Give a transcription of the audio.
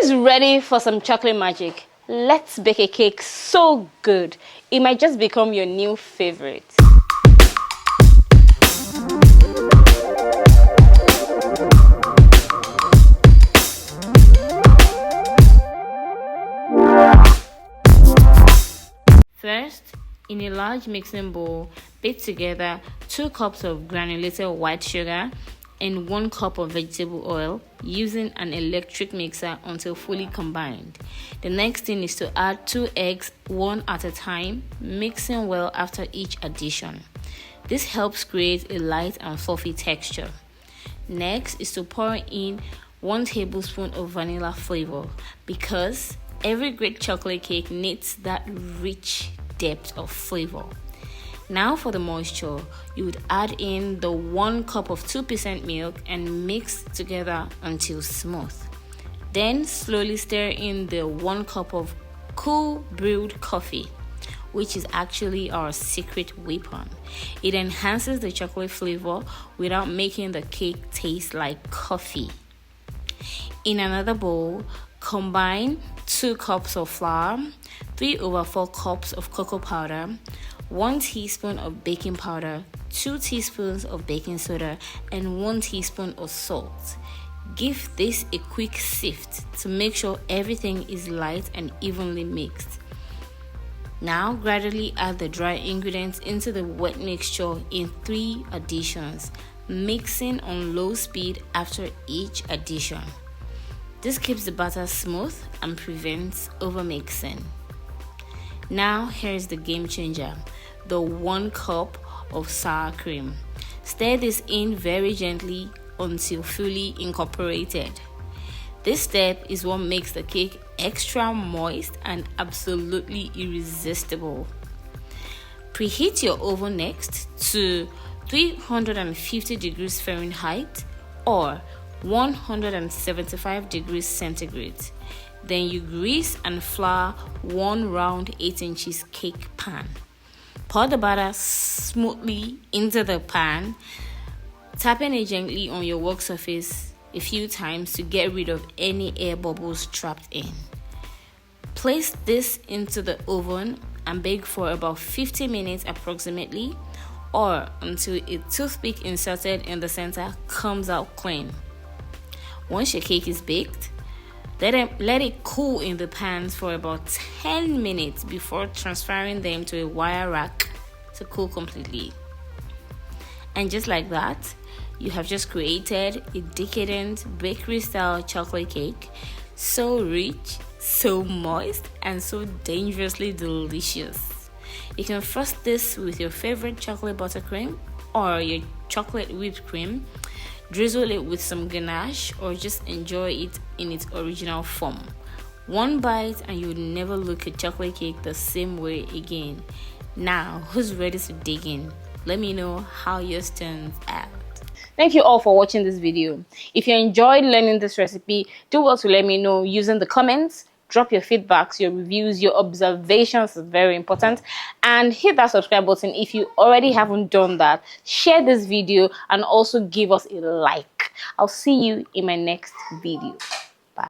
Who's ready for some chocolate magic? Let's bake a cake so good, it might just become your new favorite. First, in a large mixing bowl, beat together 2 cups of granulated white sugar and 1 cup of vegetable oil using an electric mixer until fully combined. The next thing is to add 2 eggs, one at a time, mixing well after each addition. This helps create a light and fluffy texture. Next is to pour in 1 tablespoon of vanilla flavor because every great chocolate cake needs that rich depth of flavor. Now for the moisture, you would add in the 1 cup of 2% milk and mix together until smooth. Then slowly stir in the 1 cup of cool brewed coffee, which is actually our secret weapon. It enhances the chocolate flavor without making the cake taste like coffee. In another bowl, combine 2 cups of flour, 3/4 cups of cocoa powder, 1 teaspoon of baking powder, 2 teaspoons of baking soda, and 1 teaspoon of salt. Give this a quick sift to make sure everything is light and evenly mixed. Now gradually add the dry ingredients into the wet mixture in 3 additions, mixing on low speed after each addition. This keeps the batter smooth and prevents overmixing. Now here's the game changer, the 1 cup of sour cream. Stir this in very gently until fully incorporated. This step is what makes the cake extra moist and absolutely irresistible. Preheat your oven next to 350 degrees Fahrenheit or 175 degrees centigrade. Then you grease and flour 1 round 8 inches cake pan. Pour the batter smoothly into the pan, tapping it gently on your work surface a few times to get rid of any air bubbles trapped in. Place this into the oven and bake for about 50 minutes approximately, or until a toothpick inserted in the center comes out clean. Once your cake is baked, let it cool in the pans for about 10 minutes before transferring them to a wire rack to cool completely. And just like that, you have just created a decadent bakery-style chocolate cake, so rich, so moist, and so dangerously delicious. You can frost this with your favorite chocolate buttercream or your chocolate whipped cream, drizzle it with some ganache, or just enjoy it in its original form. 1 bite and you'll never look at chocolate cake the same way again. Now, who's ready to dig in? Let me know how yours turns out. Thank you all for watching this video. If you enjoyed learning this recipe, do well to let me know using the comments. Drop your feedbacks, your reviews, your observations is very important, and hit that subscribe button if you already haven't done that. Share this video and also give us a like. I'll see you in my next video.